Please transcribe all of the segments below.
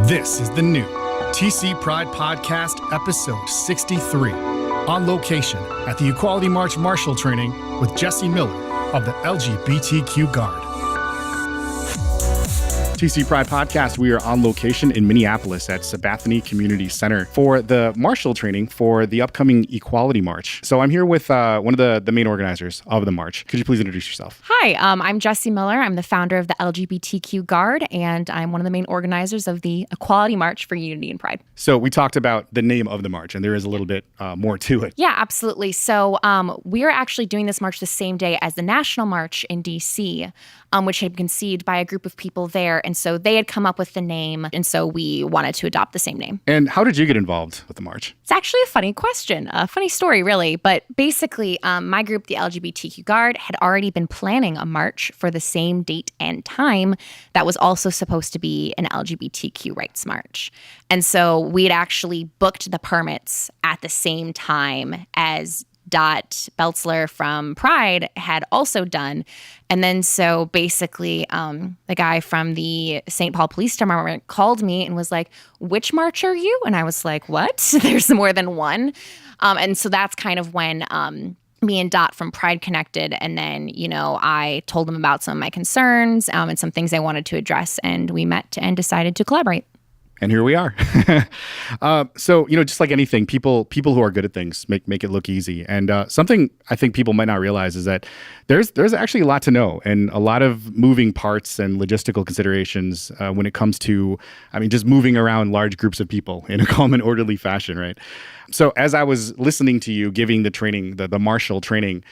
This is the new TC Pride Podcast, episode 63, on location at the Equality March Marshal training with Jessie Miller of the LGBTQ Guard. TC Pride Podcast, we are on location in Minneapolis at Sabathani Community Center for the Marshal training for the upcoming Equality March. So I'm here with one of the main organizers of the march. Could you please introduce yourself? Hi, I'm Jessie Miller. I'm the founder of the LGBTQ Guard, and I'm one of the main organizers of the Equality March for Unity and Pride. So we talked about the name of the march, and there is a little bit more to it. Yeah, absolutely. So we are actually doing this march the same day as the National March in D.C., which had been conceived by a group of people there. And so they had come up with the name, and so we wanted to adopt the same name. And how did you get involved with the march? It's actually a funny question, a funny story, really. But basically, my group, the LGBTQ Guard, had already been planning a march for the same date and time that was also supposed to be an LGBTQ rights march. And so we had actually booked the permits at the same time as Dot Beltzler from Pride had also done. And then so basically the guy from the St. Paul Police Department called me and was like, which march are you? And I was like, what? There's more than one. And so that's kind of when me and Dot from Pride connected. And then, I told him about some of my concerns and some things I wanted to address. And we met and decided to collaborate. And here we are. So, just like anything, people who are good at things make it look easy. And something I think people might not realize is that there's actually a lot to know and a lot of moving parts and logistical considerations when it comes to, just moving around large groups of people in a calm and orderly fashion, right? So as I was listening to you giving the training, the Marshal training,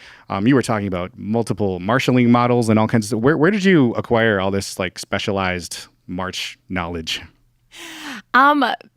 you were talking about multiple marshalling models and all kinds of. Where did you acquire all this like specialized march knowledge?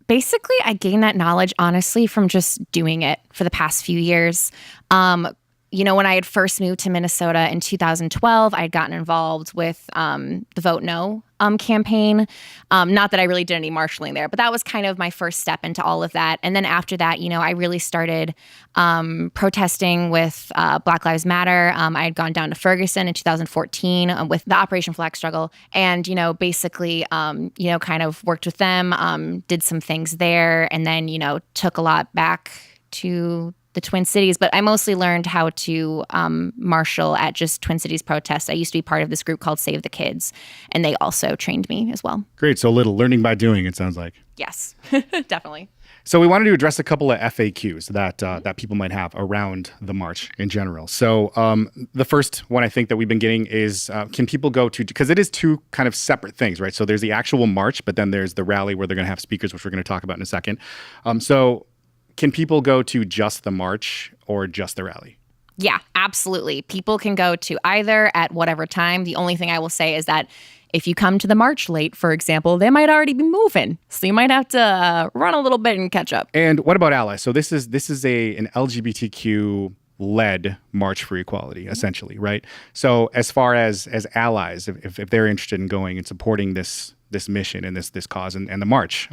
Basically, I gained that knowledge, honestly, from just doing it for the past few years. When I had first moved to Minnesota in 2012, I had gotten involved with the Vote No campaign. Not that I really did any marshalling there, but that was kind of my first step into all of that. And then after that, I really started protesting with Black Lives Matter. I had gone down to Ferguson in 2014 with the Operation Flag Struggle and, basically, kind of worked with them, did some things there, and then, took a lot back to the Twin Cities, but I mostly learned how to marshal at just Twin Cities protests. I used to be part of this group called Save the Kids, and they also trained me as well. Great. So a little learning by doing, it sounds like. Yes, definitely. So we wanted to address a couple of FAQs that people might have around the march in general. So the first one I think that we've been getting is, can people go to, because it is two kind of separate things, right? So there's the actual march, but then there's the rally where they're going to have speakers, which we're going to talk about in a second. So can people go to just the march or just the rally? Yeah, absolutely. People can go to either at whatever time. The only thing I will say is that if you come to the march late, for example, they might already be moving. So you might have to run a little bit and catch up. And what about allies? So this is an LGBTQ-led March for Equality, essentially, right? So as far as allies, if they're interested in going and supporting this mission and this cause and the march,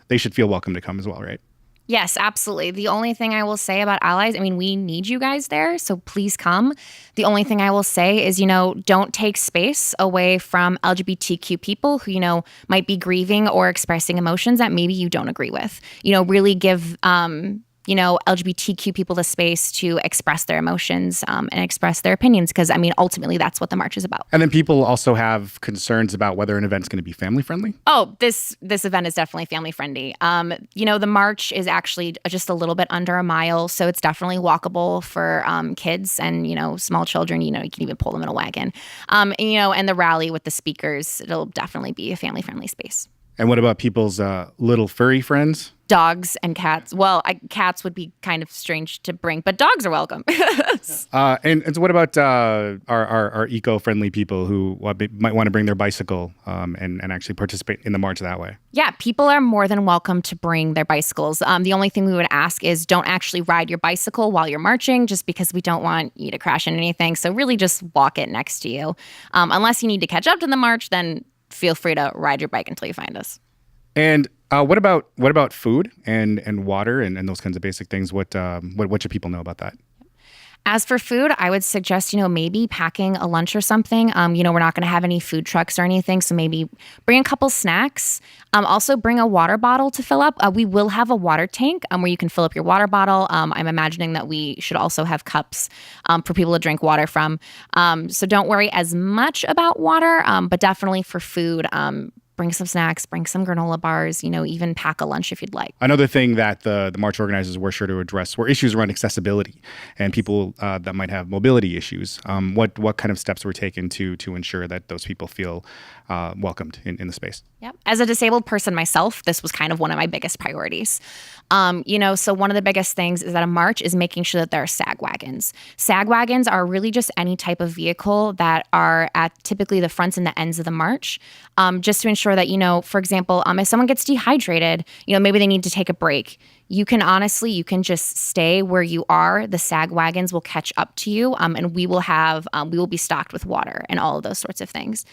they should feel welcome to come as well, right? Yes, absolutely. The only thing I will say about allies, we need you guys there, so please come. The only thing I will say is, don't take space away from LGBTQ people who, might be grieving or expressing emotions that maybe you don't agree with. Really give LGBTQ people the space to express their emotions and express their opinions because, ultimately that's what the march is about. And then people also have concerns about whether an event's going to be family friendly? Oh, this event is definitely family friendly. The march is actually just a little bit under a mile, so it's definitely walkable for kids and, small children. You can even pull them in a wagon. And the rally with the speakers, it'll definitely be a family friendly space. And what about people's little furry friends? Dogs and cats. Well, cats would be kind of strange to bring, but dogs are welcome. And so what about our eco-friendly people who might want to bring their bicycle and actually participate in the march that way? Yeah, people are more than welcome to bring their bicycles. The only thing we would ask is don't actually ride your bicycle while you're marching just because we don't want you to crash into anything. So really just walk it next to you. Unless you need to catch up to the march, then feel free to ride your bike until you find us. And what about food and water and those kinds of basic things? What should people know about that? As for food, I would suggest, maybe packing a lunch or something. We're not going to have any food trucks or anything, so maybe bring a couple snacks. Also bring a water bottle to fill up. We will have a water tank where you can fill up your water bottle. I'm imagining that we should also have cups for people to drink water from. So don't worry as much about water, but definitely for food, bring some snacks, bring some granola bars, even pack a lunch if you'd like. Another thing that the march organizers were sure to address were issues around accessibility and people that might have mobility issues. What kind of steps were taken to ensure that those people feel welcomed in the space? Yep. As a disabled person myself, this was kind of one of my biggest priorities. So one of the biggest things is that a march is making sure that there are SAG wagons. SAG wagons are really just any type of vehicle that are at typically the fronts and the ends of the march, just to ensure that, for example, if someone gets dehydrated, maybe they need to take a break. You can just stay where you are. The SAG wagons will catch up to you, and we will be stocked with water and all of those sorts of things.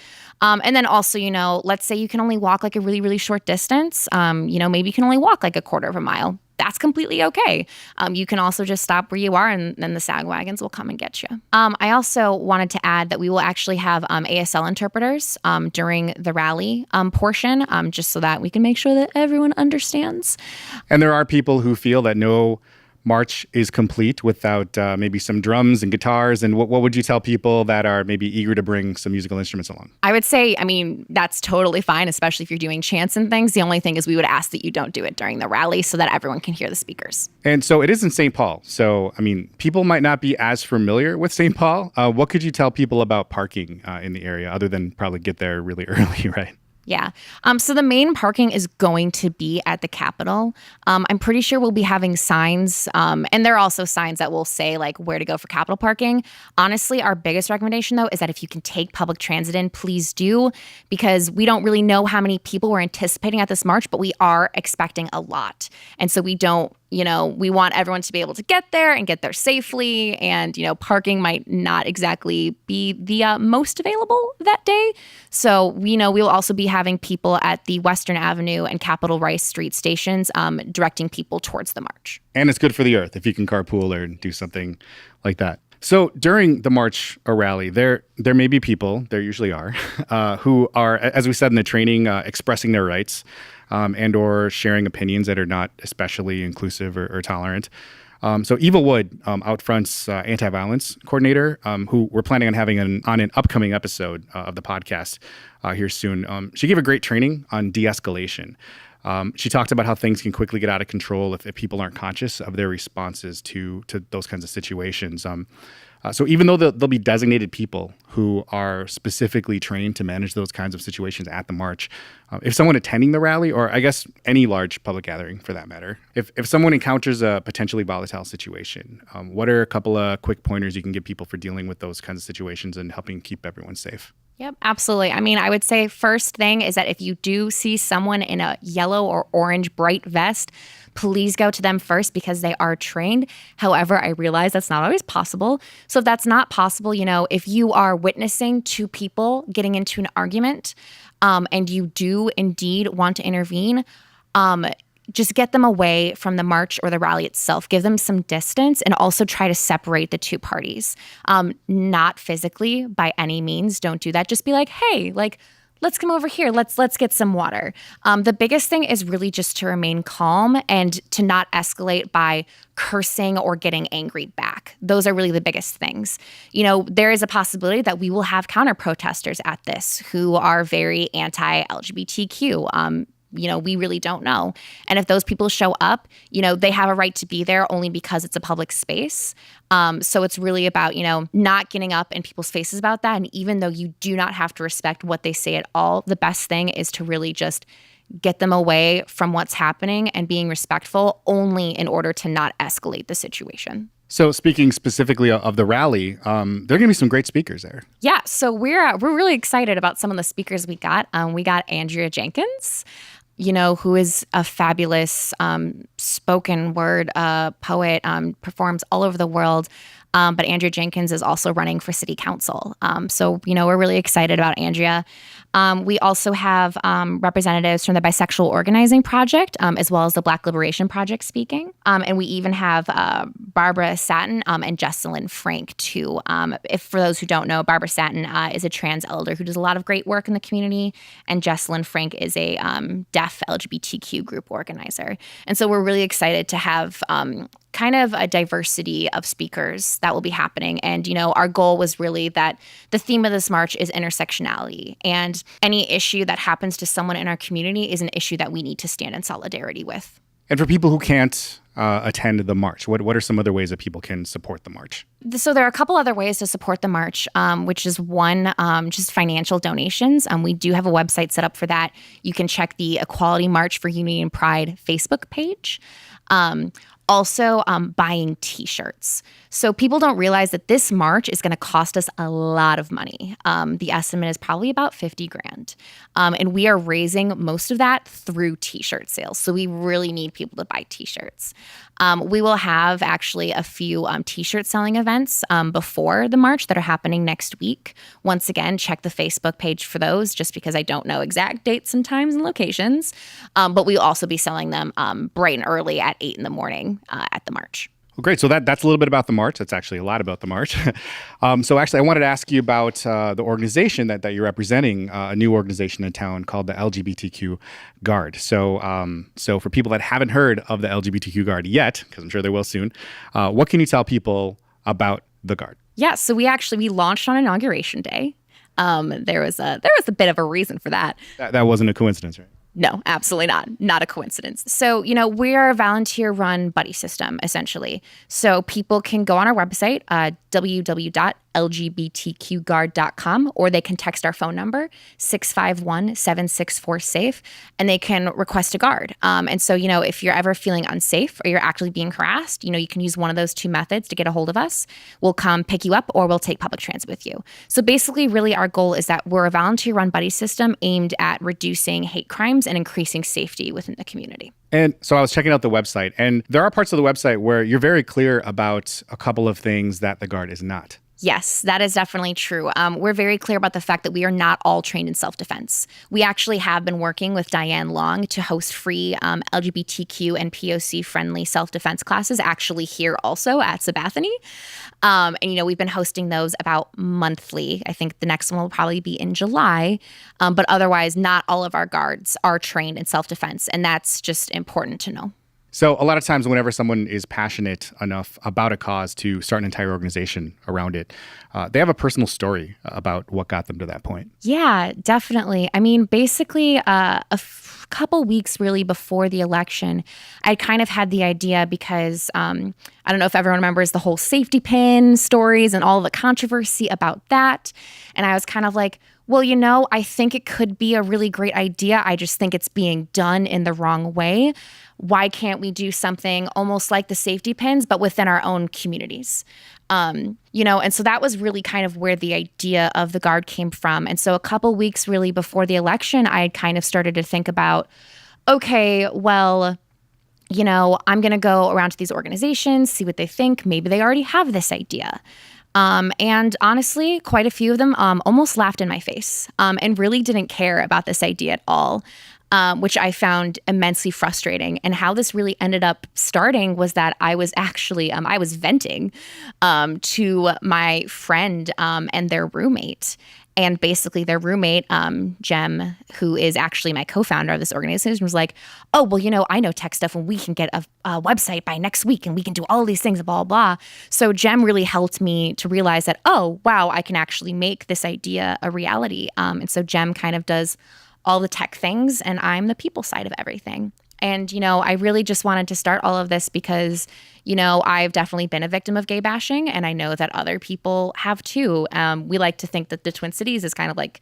And then also, let's say you can only walk like a really, really short distance. Maybe you can only walk like a quarter of a mile. That's completely okay. You can also just stop where you are, and then the SAG wagons will come and get you. I also wanted to add that we will actually have ASL interpreters during the rally portion, just so that we can make sure that everyone understands. And there are people who feel that no march is complete without maybe some drums and guitars. And what would you tell people that are maybe eager to bring some musical instruments along? I would say, that's totally fine, especially if you're doing chants and things. The only thing is we would ask that you don't do it during the rally so that everyone can hear the speakers. And so it is in St. Paul. So, people might not be as familiar with St. Paul. What could you tell people about parking in the area other than probably get there really early, right? Yeah. So the main parking is going to be at the Capitol. I'm pretty sure we'll be having signs, and there are also signs that will say like where to go for Capitol parking. Honestly, our biggest recommendation though is that if you can take public transit in, please do, because we don't really know how many people we're anticipating at this march, but we are expecting a lot. And so we want everyone to be able to get there and get there safely. And, parking might not exactly be the most available that day. So, we'll also be having people at the Western Avenue and Capitol Rice Street stations directing people towards the march. And it's good for the earth if you can carpool or do something like that. So during the march or rally, there may be people, there usually are, who are, as we said in the training, expressing their rights and or sharing opinions that are not especially inclusive or tolerant. So Eva Wood, Outfront's anti-violence coordinator, who we're planning on having on an upcoming episode of the podcast here soon, she gave a great training on de-escalation. She talked about how things can quickly get out of control if people aren't conscious of their responses to those kinds of situations. So even though there'll be designated people who are specifically trained to manage those kinds of situations at the march, if someone attending the rally, or I guess any large public gathering for that matter, if someone encounters a potentially volatile situation, what are a couple of quick pointers you can give people for dealing with those kinds of situations and helping keep everyone safe? Yep, absolutely. I would say first thing is that if you do see someone in a yellow or orange bright vest, please go to them first because they are trained. However, I realize that's not always possible. So if that's not possible, if you are witnessing two people getting into an argument and you do indeed want to intervene, just get them away from the march or the rally itself. Give them some distance and also try to separate the two parties. Not physically by any means. Don't do that. Just be like, hey, let's come over here. Let's get some water. The biggest thing is really just to remain calm and to not escalate by cursing or getting angry back. Those are really the biggest things. There is a possibility that we will have counter protesters at this who are very anti-LGBTQ. We really don't know. And if those people show up, they have a right to be there only because it's a public space. So it's really about, not getting up in people's faces about that. And even though you do not have to respect what they say at all, the best thing is to really just get them away from what's happening and being respectful only in order to not escalate the situation. So speaking specifically of the rally, there are going to be some great speakers there. Yeah, so we're really excited about some of the speakers we got. We got Andrea Jenkins, who is a fabulous spoken word poet, performs all over the world. But Andrea Jenkins is also running for city council. So, we're really excited about Andrea. We also have representatives from the Bisexual Organizing Project, as well as the Black Liberation Project speaking. And we even have Barbara Satin and Jesselyn Frank, too. If for those who don't know, Barbara Satin is a trans elder who does a lot of great work in the community, and Jesselyn Frank is a deaf LGBTQ group organizer. And so we're really excited to have kind of a diversity of speakers that will be happening. And, our goal was really that the theme of this march is intersectionality. And any issue that happens to someone in our community is an issue that we need to stand in solidarity with. And for people who can't attend the march, what are some other ways that people can support the march? So there are a couple other ways to support the march, which is one, just financial donations. We do have a website set up for that. You can check the Equality March for Unity and Pride Facebook page. Also, buying T-shirts. So people don't realize that this march is going to cost us a lot of money. The estimate is probably about $50,000. And we are raising most of that through T-shirt sales. So we really need people to buy T-shirts. We will have actually a few T-shirt selling events before the march that are happening next week. Once again, check the Facebook page for those, just because I don't know exact dates and times and locations. But we'll also be selling them bright and early at 8 in the morning at the march. Well, great. So that's a little bit about the march. That's actually a lot about the march. So actually, I wanted to ask you about the organization that you're representing, a new organization in town called the LGBTQ Guard. So for people that haven't heard of the LGBTQ Guard yet, because I'm sure they will soon, what can you tell people about the Guard? Yeah, so we launched on Inauguration Day. There was a bit of a reason for that. That wasn't a coincidence, right? No, absolutely not. Not a coincidence. So, we're a volunteer-run buddy system, essentially. So people can go on our website, www.lgbtqguard.com, or they can text our phone number, 651-764-SAFE, and they can request a guard. And so, if you're ever feeling unsafe or you're actually being harassed, you can use one of those two methods to get a hold of us. We'll come pick you up, or we'll take public transit with you. So basically, really, our goal is that we're a volunteer-run buddy system aimed at reducing hate crimes and increasing safety within the community. And so I was checking out the website, and there are parts of the website where you're very clear about a couple of things that the Guard is not. Yes, that is definitely true. We're very clear about the fact that we are not all trained in self-defense. We actually have been working with Diane Long to host free LGBTQ and POC-friendly self-defense classes, actually here also at Sabathani. And, we've been hosting those about monthly. I think the next one will probably be in July. But otherwise, not all of our guards are trained in self-defense, and that's just important to know. So a lot of times whenever someone is passionate enough about a cause to start an entire organization around it, they have a personal story about what got them to that point. Yeah, definitely. I mean, basically, couple weeks really before the election, I kind of had the idea because I don't know if everyone remembers the whole safety pin stories and all the controversy about that. And I was kind of like, well, I think it could be a really great idea. I just think it's being done in the wrong way. Why can't we do something almost like the safety pins, but within our own communities? And so that was really kind of where the idea of the Guard came from. And so a couple weeks really before the election, I had kind of started to think about, okay, well, I'm going to go around to these organizations, see what they think. Maybe they already have this idea. And honestly, quite a few of them almost laughed in my face and really didn't care about this idea at all, which I found immensely frustrating. And how this really ended up starting was that I was actually, I was venting to my friend and their roommate. And basically their roommate, Jem, who is actually my co-founder of this organization, was like, oh, well, I know tech stuff and we can get a website by next week and we can do all these things, blah, blah, blah. So Jem really helped me to realize that, oh, wow, I can actually make this idea a reality. And so Jem kind of does all the tech things and I'm the people side of everything. And, I really just wanted to start all of this because, I've definitely been a victim of gay bashing and I know that other people have too. We like to think that the Twin Cities is kind of like,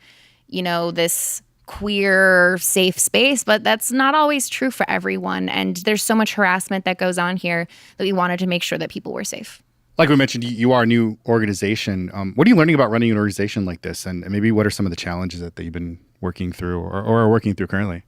this queer safe space, but that's not always true for everyone. And there's so much harassment that goes on here that we wanted to make sure that people were safe. Like we mentioned, you are a new organization. What are you learning about running an organization like this? And maybe what are some of the challenges that you've been working through or are working through currently?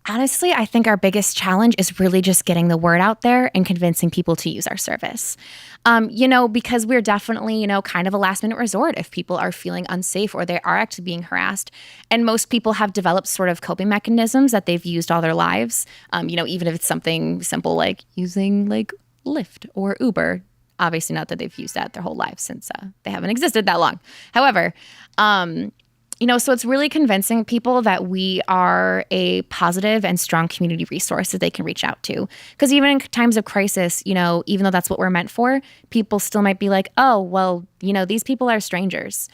Honestly, I think our biggest challenge is really just getting the word out there and convincing people to use our service. Because we're definitely, kind of a last minute resort if people are feeling unsafe or they are actually being harassed. And most people have developed sort of coping mechanisms that they've used all their lives. Even if it's something simple like using like Lyft or Uber. Obviously not that they've used that their whole lives since they haven't existed that long. However, so it's really convincing people that we are a positive and strong community resource that they can reach out to. Because even in times of crisis, even though that's what we're meant for, people still might be like, oh, well, these people are strangers.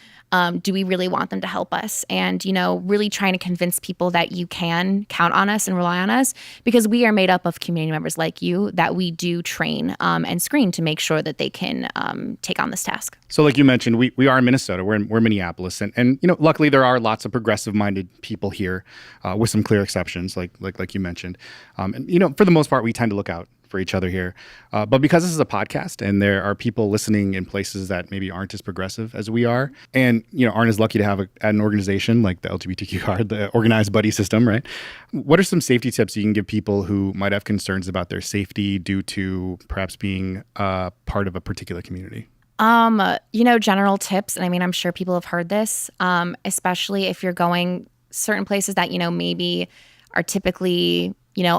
Do we really want them to help us? And, really trying to convince people that you can count on us and rely on us because we are made up of community members like you that we do train and screen to make sure that they can take on this task. So like you mentioned, we are in Minnesota. We're Minneapolis. And luckily there are lots of progressive-minded people here with some clear exceptions, like you mentioned. And for the most part, we tend to look out for each other here. But because this is a podcast and there are people listening in places that maybe aren't as progressive as we are and, aren't as lucky to have an organization like the LGBTQ Guard, the organized buddy system, right? What are some safety tips you can give people who might have concerns about their safety due to perhaps being part of a particular community? General tips. And I'm sure people have heard this, especially if you're going certain places that, maybe are typically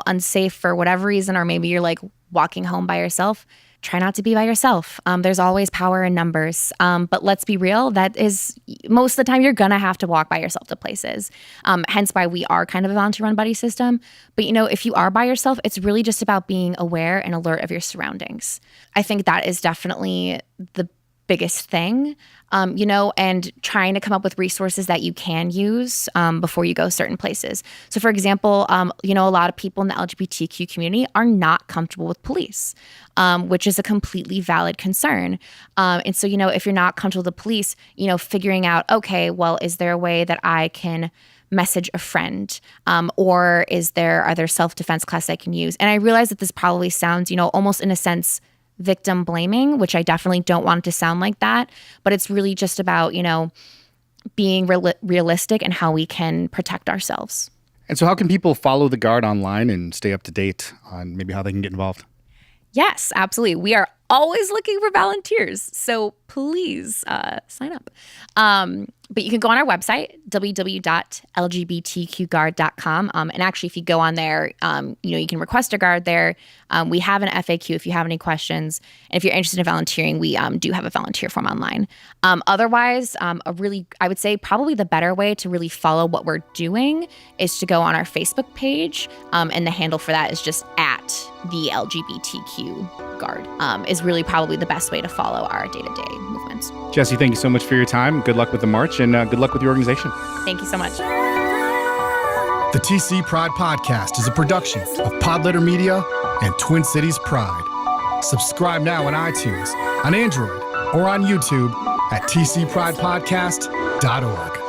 unsafe for whatever reason, or maybe you're like walking home by yourself, try not to be by yourself. There's always power in numbers. But let's be real, that is most of the time you're going to have to walk by yourself to places. Hence why we are kind of a volunteer run buddy system. But, if you are by yourself, it's really just about being aware and alert of your surroundings. I think that is definitely the biggest thing, and trying to come up with resources that you can use before you go certain places. So for example, a lot of people in the LGBTQ community are not comfortable with police, which is a completely valid concern. And so, if you're not comfortable with the police, figuring out, okay, well, is there a way that I can message a friend? Or are there self-defense classes I can use? And I realize that this probably sounds, almost in a sense, victim blaming, which I definitely don't want it to sound like that. But it's really just about, being realistic and how we can protect ourselves. And so how can people follow the Guard online and stay up to date on maybe how they can get involved? Yes, absolutely. We are always looking for volunteers. So please sign up. But you can go on our website, www.lgbtqguard.com. And actually, if you go on there, you can request a guard there. We have an FAQ if you have any questions. And if you're interested in volunteering, we do have a volunteer form online. Otherwise, I would say probably the better way to really follow what we're doing is to go on our Facebook page. And the handle for that is just at the LGBTQ Guard, is really probably the best way to follow our day-to-day movements. Jessie, thank you so much for your time. Good luck with the march and good luck with your organization. Thank you so much. The TC Pride Podcast is a production of Podletter Media and Twin Cities Pride. Subscribe now on iTunes, on Android, or on YouTube at tcpridepodcast.org.